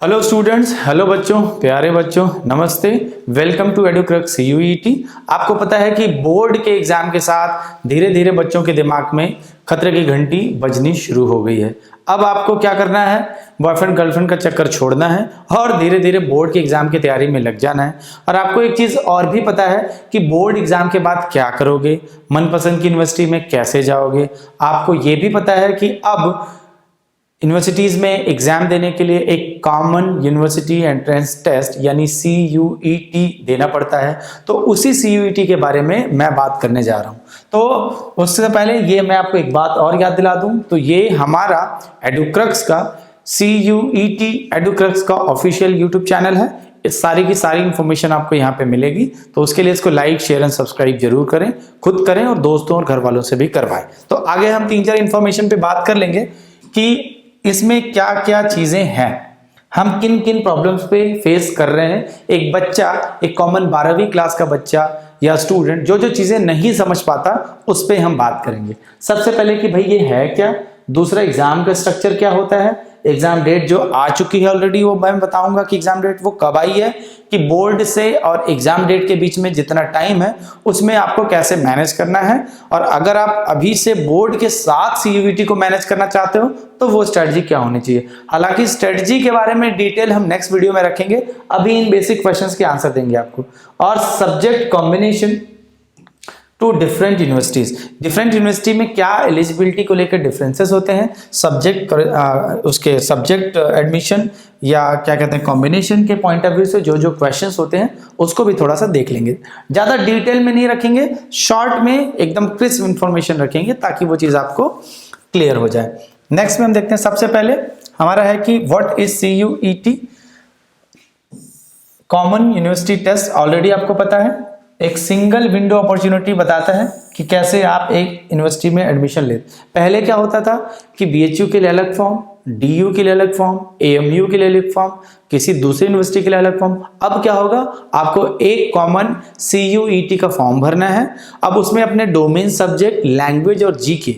Hello students, hello बच्चों, प्यारे बच्चों, नमस्ते। Welcome to Educrux CUET। आपको पता है कि बोर्ड के एग्जाम के साथ धीरे धीरे बच्चों के दिमाग में खतरे की घंटी बजनी शुरू हो गई है। अब आपको क्या करना है? बॉयफ्रेंड गर्लफ्रेंड का चक्कर छोड़ना है और धीरे धीरे बोर्ड के एग्जाम की तैयारी में लग जाना है। और आपको एक चीज और भी पता है कि बोर्ड एग्जाम के बाद क्या करोगे, मनपसंद की यूनिवर्सिटी में कैसे जाओगे। आपको ये भी पता है कि अब यूनिवर्सिटीज में एग्जाम देने के लिए एक कॉमन यूनिवर्सिटी एंट्रेंस टेस्ट यानी CUET देना पड़ता है। तो उसी CUET के बारे में मैं बात करने जा रहा हूं। तो उससे पहले ये मैं आपको एक बात और याद दिला दूं, तो ये हमारा एडुक्रक्स का CUET एडुक्रक्स का ऑफिशियल यूट्यूब चैनल है। इस सारी की सारी इंफॉर्मेशन आपको यहाँ पे मिलेगी। तो उसके लिए इसको लाइक, शेयर एंड सब्सक्राइब जरूर करें, खुद करें और दोस्तों और घर वालों से भी करवाएं। तो आगे हम 3-4 इंफॉर्मेशन पे बात कर लेंगे कि इसमें क्या क्या चीजें हैं, हम किन किन प्रॉब्लम्स पे फेस कर रहे हैं। एक बच्चा, एक कॉमन 12वीं क्लास का बच्चा या स्टूडेंट जो चीजें नहीं समझ पाता उस पे हम बात करेंगे। सबसे पहले कि भाई ये है क्या, दूसरा एग्जाम का स्ट्रक्चर क्या होता है, एग्जाम डेट जो आ चुकी है ऑलरेडी वो मैं बताऊंगा कि एग्जाम डेट वो कब आई है, कि बोर्ड से और एग्जाम डेट के बीच में जितना टाइम है उसमें आपको कैसे मैनेज करना है। और अगर आप अभी से बोर्ड के साथ CUET को मैनेज करना चाहते हो तो वो स्ट्रेटजी क्या होनी चाहिए। हालांकि स्ट्रेटजी के बारे में डिटेल हम नेक्स्ट वीडियो में रखेंगे, अभी इन बेसिक क्वेश्चंस के आंसर देंगे आपको। और subject combination to different universities, different university में क्या एलिजिबिलिटी को लेकर डिफरेंसेस होते हैं, सब्जेक्ट उसके सब्जेक्ट एडमिशन या क्या कहते हैं कॉम्बिनेशन के पॉइंट ऑफ व्यू से जो क्वेश्चंस होते हैं उसको भी थोड़ा सा देख लेंगे। ज़्यादा डिटेल में नहीं रखेंगे, शॉर्ट में एकदम क्रिस्प इंफॉर्मेशन रखेंगे ताकि वो चीज़ आपको क्लियर हो जाए। नेक्स्ट में हम देखते हैं, सबसे पहले हमारा है कि what is CUET common university test. Already आपको पता है, एक सिंगल विंडो अपॉर्चुनिटी बताता है कि कैसे आप एक यूनिवर्सिटी में एडमिशन ले। पहले क्या होता था कि BHU के लिए अलग फॉर्म, DU के लिए अलग फॉर्म, AMU के लिए अलग फॉर्म, किसी दूसरी यूनिवर्सिटी के लिए अलग फॉर्म। अब क्या होगा, आपको एक कॉमन CUET का फॉर्म भरना है। अब उसमें अपने डोमेन सब्जेक्ट, लैंग्वेज और GK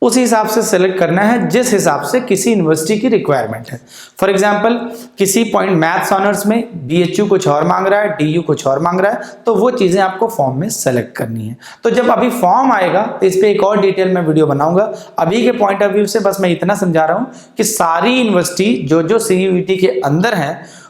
उस हिसाब से सेलेक्ट करना है जिस हिसाब से किसी यूनिवर्सिटी की रिक्वायरमेंट है। फॉर एग्जांपल किसी पॉइंट मैथ्स ऑनर्स में BHU कुछ और मांग रहा है, DU कुछ और मांग रहा है, तो वो चीजें आपको फॉर्म में सेलेक्ट करनी है। तो जब अभी फॉर्म आएगा तो इस पर एक और डिटेल में वीडियो बनाऊंगा। अभी के पॉइंट ऑफ व्यू से बस मैं इतना समझा रहा हूं कि सारी यूनिवर्सिटी जो CUET के अंदर है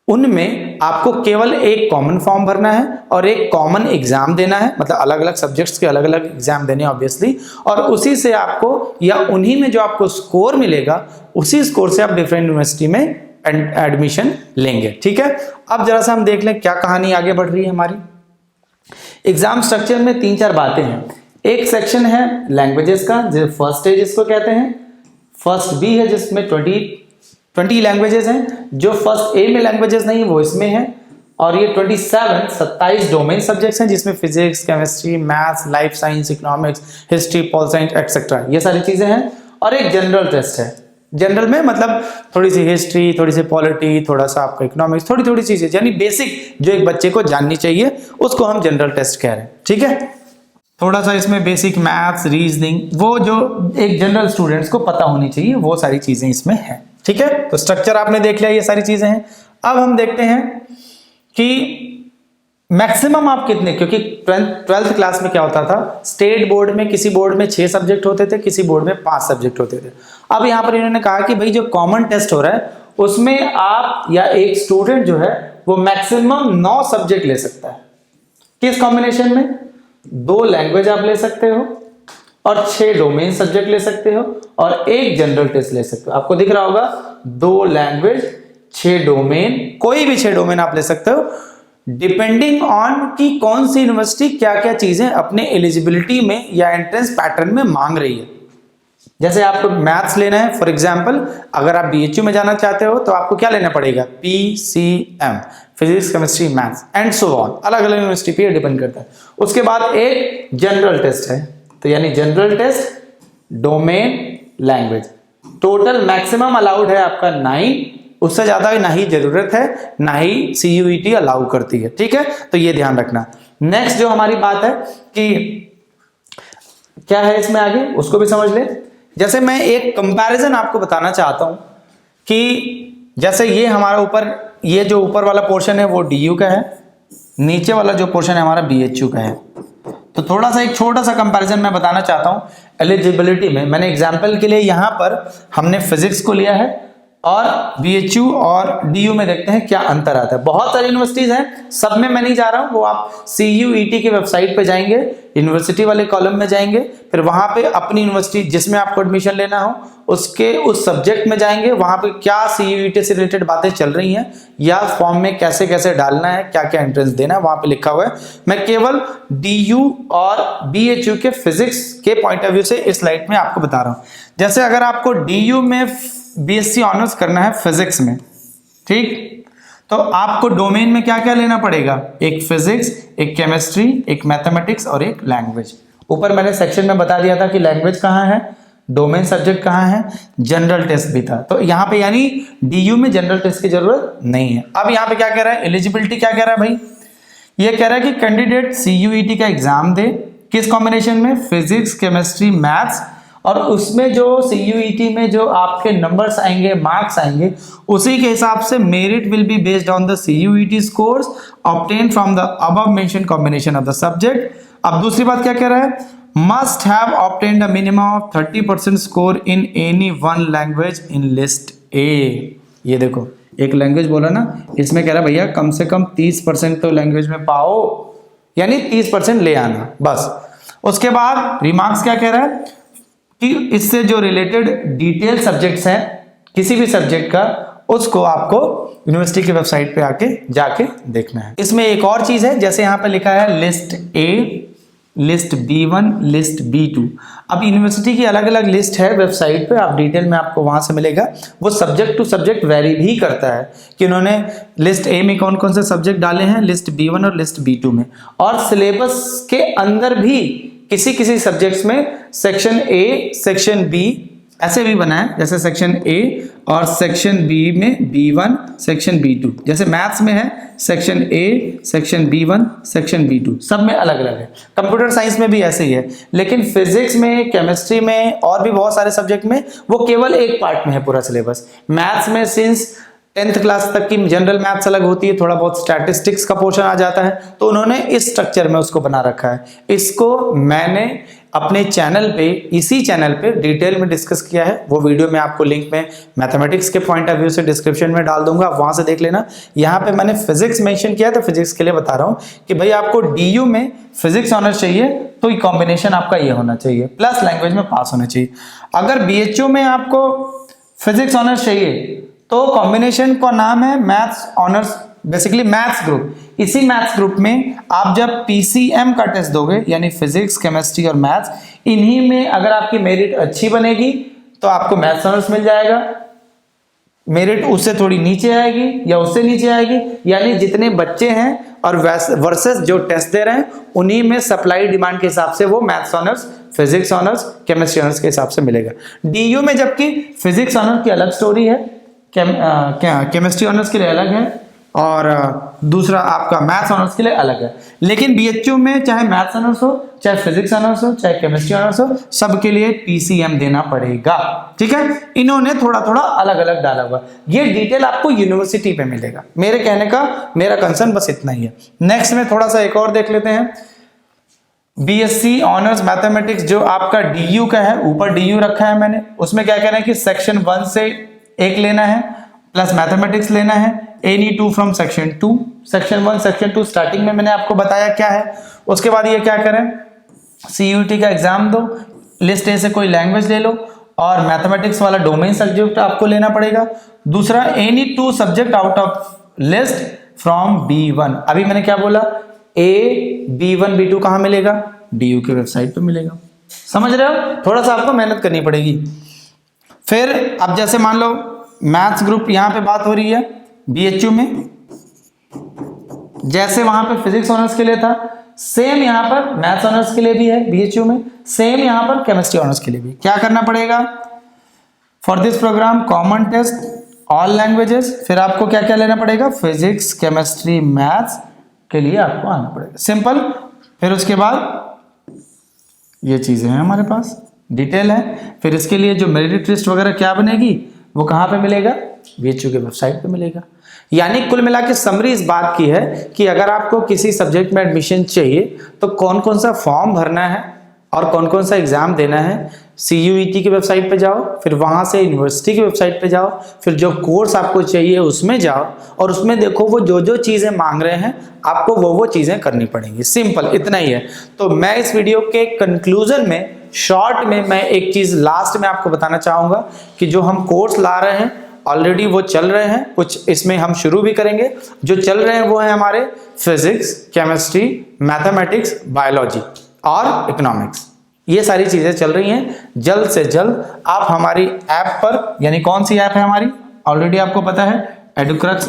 उनमें आपको केवल एक कॉमन फॉर्म भरना है और एक कॉमन एग्जाम देना है, मतलब अलग अलग सब्जेक्ट्स के अलग अलग एग्जाम देने ऑब्वियसली। और उसी से आपको या उन्हीं में जो आपको स्कोर मिलेगा उसी स्कोर से आप डिफरेंट यूनिवर्सिटी में एडमिशन लेंगे। ठीक है, अब जरा सा हम देख लें क्या कहानी आगे बढ़ रही है हमारी। एग्जाम स्ट्रक्चर में 3-4 बातें हैं। एक सेक्शन है लैंग्वेजेस का, जो फर्स्ट है जिसको कहते हैं फर्स्ट B है, जिसमें 20 लैंग्वेजेस हैं। जो फर्स्ट A में लैंग्वेजेस नहीं वो इसमें है। और ये 27 डोमेन सब्जेक्ट्स हैं जिसमें physics, chemistry, maths, life science, economics, history, pol science etcetera, ये सारी चीजें हैं। और एक जनरल टेस्ट है। जनरल में मतलब थोड़ी सी हिस्ट्री, थोड़ी सी पॉलिटी, थोड़ा सा आपका इकोनॉमिक्स, थोड़ी थोड़ी चीजें, यानी बेसिक जो एक बच्चे को जाननी चाहिए उसको हम जनरल टेस्ट कह रहे हैं। ठीक है, थोड़ा सा इसमें बेसिक मैथ्स, रीजनिंग, वो जो एक जनरल स्टूडेंट्स को पता होनी चाहिए वो सारी चीजें इसमें है। ठीक है, तो स्ट्रक्चर आपने देख लिया, ये सारी चीजें हैं। अब हम देखते हैं कि मैक्सिमम आप कितने, क्योंकि 12th क्लास में क्या होता था, स्टेट बोर्ड में किसी बोर्ड में 6 सब्जेक्ट होते थे, किसी बोर्ड में 5 सब्जेक्ट होते थे। अब यहां पर इन्होंने कहा कि भाई जो कॉमन टेस्ट हो रहा है उसमें आप या एक स्टूडेंट जो है वो मैक्सिमम 9 सब्जेक्ट ले सकता है। किस कॉम्बिनेशन में? 2 लैंग्वेज आप ले सकते हो और 6 डोमेन सब्जेक्ट ले सकते हो और एक जनरल टेस्ट ले सकते हो। आपको दिख रहा होगा 2 लैंग्वेज, 6 डोमेन, कोई भी 6 डोमेन आप ले सकते हो डिपेंडिंग ऑन कि कौन सी यूनिवर्सिटी क्या क्या चीजें अपने एलिजिबिलिटी में या एंट्रेंस पैटर्न में मांग रही है। जैसे आपको मैथ्स लेना है, फॉर एग्जांपल अगर आप BHU में जाना चाहते हो तो आपको क्या लेना पड़ेगा, PCM, physics, chemistry, maths and so on, अलग अलग यूनिवर्सिटी पे डिपेंड करता है। उसके बाद एक जनरल टेस्ट है, तो यानी general test, domain, language, total maximum allowed है आपका 9, उससे ज्यादा ना ही जरूरत है ना ही CUET अलाउ करती है। ठीक है, तो ये ध्यान रखना। नेक्स्ट जो हमारी बात है कि क्या है इसमें आगे, उसको भी समझ ले। जैसे मैं एक कंपैरिजन आपको बताना चाहता हूं कि जैसे ये हमारा ऊपर, ये जो ऊपर वाला पोर्शन है वो DU का है, नीचे वाला जो पोर्शन है हमारा BHU का है। तो थोड़ा सा एक छोटा सा कंपैरिजन मैं बताना चाहता हूँ एलिजिबिलिटी में। मैंने एग्जाम्पल के लिए यहाँ पर हमने फिजिक्स को लिया है और BHU और DU में देखते हैं क्या अंतर आता है। बहुत सारी यूनिवर्सिटीज हैं, सब में मैं नहीं जा रहा हूँ, वो आप CUET की वेबसाइट पे जाएंगे, यूनिवर्सिटी वाले कॉलम में जाएंगे, फिर वहां पे अपनी यूनिवर्सिटी जिसमें आपको एडमिशन लेना हो उसके उस सब्जेक्ट में जाएंगे, वहां पे क्या CUET से रिलेटेड बातें चल रही हैं या फॉर्म में कैसे कैसे डालना है, क्या क्या एंट्रेंस देना है, वहां पे लिखा हुआ है। मैं केवल DU और BHU के फिजिक्स के पॉइंट ऑफ व्यू से इस स्लाइड में आपको बता रहा हूँ। जैसे अगर आपको DU में BSc ऑनर्स करना है फिजिक्स में, ठीक, तो आपको डोमेन में क्या क्या लेना पड़ेगा, एक फिजिक्स, एक केमिस्ट्री, एक मैथमेटिक्स और एक लैंग्वेज। ऊपर मैंने सेक्शन में बता दिया था कि लैंग्वेज कहाँ है, डोमेन सब्जेक्ट कहाँ है, जनरल टेस्ट भी था। तो यहाँ पे यानी DU में जनरल टेस्ट की जरूरत नहीं है। अब यहाँ पे क्या कह रहा है, एलिजिबिलिटी क्या कह रहा है भाई, ये कह रहा है कि कैंडिडेट CUET का एग्जाम दे, किस कॉम्बिनेशन में, फिजिक्स, केमिस्ट्री, मैथ्स, और उसमें जो CUET में जो आपके नंबर्स आएंगे, मार्क्स आएंगे, उसी के हिसाब से merit will be based on the CUET scores obtain from the above mention combination of the subject. अब दूसरी बात क्या कह रहा है, must have obtained a minimum of 30% score in any one language in list A। ये देखो एक लैंग्वेज बोला ना, इसमें कह रहा है भैया कम से कम 30% तो लैंग्वेज में पाओ, यानी 30% ले आना बस। उसके बाद रिमार्क्स क्या कह रहा है कि इससे जो रिलेटेड डिटेल सब्जेक्ट्स हैं किसी भी सब्जेक्ट का, उसको आपको यूनिवर्सिटी की वेबसाइट पे आके जाके देखना है। इसमें एक और चीज है, जैसे यहाँ पे लिखा है list A, list B1, list B2। अब यूनिवर्सिटी की अलग अलग लिस्ट है वेबसाइट पे, आप डिटेल में आपको वहां से मिलेगा। वो सब्जेक्ट टू सब्जेक्ट वेरी भी करता है कि उन्होंने लिस्ट A में कौन कौन से सब्जेक्ट डाले हैं, लिस्ट B1 और लिस्ट B2 में। और सिलेबस के अंदर भी किसी किसी सब्जेक्ट्स में सेक्शन A, सेक्शन B ऐसे भी बना है, जैसे सेक्शन A और सेक्शन B में B1, सेक्शन B2। जैसे मैथ्स में है section A, section B1, section B2, सब में अलग अलग है। कंप्यूटर साइंस में भी ऐसे ही है, लेकिन फिजिक्स में, केमिस्ट्री में और भी बहुत सारे सब्जेक्ट में वो केवल एक पार्ट में है पूरा सिलेबस। मैथ्स में सिंस 10th क्लास तक की जनरल मैथ्स अलग होती है, थोड़ा बहुत स्टैटिस्टिक्स का पोर्शन आ जाता है, तो उन्होंने इस स्ट्रक्चर में उसको बना रखा है। इसको मैंने अपने चैनल पे, इसी चैनल पे डिटेल में डिस्कस किया है। वो वीडियो मैं आपको लिंक में मैथमेटिक्स के पॉइंट ऑफ व्यू से डिस्क्रिप्शन में डाल दूंगा, वहां से देख लेना। यहाँ पे मैंने फिजिक्स मेंशन किया, तो फिजिक्स के लिए बता रहा हूँ कि भाई आपको DU में फिजिक्स ऑनर्स चाहिए तो ये कॉम्बिनेशन आपका ये होना चाहिए, प्लस लैंग्वेज में पास होना चाहिए। अगर BHU में आपको फिजिक्स ऑनर्स चाहिए तो कॉम्बिनेशन का नाम है maths honours, basically maths group. इसी मैथ्स ग्रुप में आप जब PCM का टेस्ट दोगे, यानी फिजिक्स, केमिस्ट्री और मैथ्स, इन्हीं में अगर आपकी मेरिट अच्छी बनेगी तो आपको मैथ्स ऑनर्स मिल जाएगा। मेरिट उससे थोड़ी नीचे आएगी या उससे नीचे आएगी, यानी जितने बच्चे हैं और वर्सेस जो टेस्ट दे रहे हैं, उन्हीं में सप्लाई डिमांड के हिसाब से वो maths honours, physics honours, chemistry honours के हिसाब से मिलेगा। DU में जबकि फिजिक्स ऑनर्स की अलग स्टोरी है, केमिस्ट्री ऑनर्स के लिए अलग है और दूसरा आपका मैथ्स ऑनर्स के लिए अलग है। लेकिन BHU में चाहे मैथ्स ऑनर्स हो, चाहे फिजिक्स ऑनर्स हो, चाहे केमिस्ट्री ऑनर्स हो, सबके लिए PCM देना पड़ेगा। ठीक है, इन्होंने थोड़ा थोड़ा अलग अलग डाला हुआ। ये डिटेल आपको यूनिवर्सिटी पे मिलेगा। मेरे कहने का मेरा कंसर्न बस इतना ही है। नेक्स्ट में थोड़ा सा एक और देख लेते हैं। BSc ऑनर्स मैथमेटिक्स जो आपका DU का है, ऊपर DU रखा है मैंने, उसमें क्या कह रहे हैं कि सेक्शन 1 से एक लेना है प्लस मैथमेटिक्स लेना है, any 2 from section 2। Section 1, section 2 starting में मैंने आपको बताया क्या है। उसके बाद ये क्या करें, CUET का एग्जाम दो, लिस्ट A से कोई लैंग्वेज ले लो और मैथमेटिक्स वाला डोमेन सब्जेक्ट आपको लेना पड़ेगा। दूसरा, any 2 subject out of list from B1। अभी मैंने क्या बोला, A, B1, B2 कहाँ मिलेगा, DU की वेबसाइट पे मिलेगा। समझ रहे हो, थोड़ा सा आपको मेहनत करनी पड़ेगी। फिर अब जैसे मान लो मैथ्स ग्रुप यहाँ पे बात हो रही है BHU में, जैसे वहां पे फिजिक्स ऑनर्स के लिए था, सेम यहाँ पर मैथ्स ऑनर्स के लिए भी है BHU में, सेम यहाँ पर केमिस्ट्री ऑनर्स के लिए भी। क्या करना पड़ेगा, for this program common test all languages. फिर आपको क्या क्या लेना पड़ेगा, फिजिक्स, केमिस्ट्री, मैथ्स के लिए आपको आना पड़ेगा, सिंपल। फिर उसके बाद ये चीजें हैं हमारे पास, डिटेल है। फिर इसके लिए जो मेरिट लिस्ट वगैरह क्या बनेगी, वो कहाँ पे मिलेगा, BHU के वेबसाइट पे मिलेगा। यानी कुल मिला के समरी इस बात की है कि अगर आपको किसी सब्जेक्ट में एडमिशन चाहिए तो कौन कौन सा फॉर्म भरना है और कौन कौन सा एग्जाम देना है, CUET की वेबसाइट पे जाओ, फिर वहां से यूनिवर्सिटी की वेबसाइट पे जाओ, फिर जो कोर्स आपको चाहिए उसमें जाओ और उसमें देखो वो जो जो चीजें मांग रहे हैं आपको वो चीजें करनी पड़ेंगी। सिंपल इतना ही है। तो मैं इस वीडियो के कंक्लूजन में शॉर्ट में मैं एक चीज लास्ट में आपको बताना चाहूंगा कि जो हम कोर्स ला रहे हैं ऑलरेडी वो चल रहे हैं, कुछ इसमें हम शुरू भी करेंगे। जो चल रहे हैं वो है हमारे फिजिक्स, केमिस्ट्री, मैथमेटिक्स, बायोलॉजी और इकोनॉमिक्स, ये सारी चीजें चल रही हैं। जल्द से जल्द आप हमारी ऐप पर, यानी कौन सी ऐप है हमारी, ऑलरेडी आपको पता है एडुक्रक्स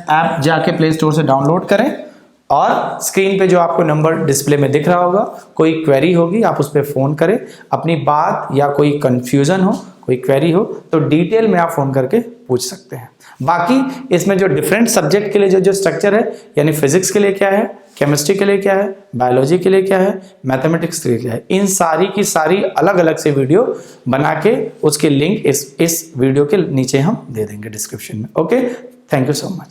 ऐप जाके प्ले स्टोर से डाउनलोड करें और स्क्रीन पे जो आपको नंबर डिस्प्ले में दिख रहा होगा, कोई क्वेरी होगी आप उस पर फोन करें, अपनी बात या कोई कंफ्यूजन हो, कोई क्वेरी हो तो डिटेल में आप फोन करके पूछ सकते हैं। बाकी इसमें जो डिफरेंट सब्जेक्ट के लिए जो स्ट्रक्चर है, यानी फिजिक्स के लिए क्या है, केमिस्ट्री के लिए क्या है, बायोलॉजी के लिए क्या है, मैथमेटिक्स के लिए क्या है, इन सारी की सारी अलग अलग से वीडियो बना के उसके लिंक इस वीडियो के नीचे हम दे देंगे डिस्क्रिप्शन में। Okay, thank you so much.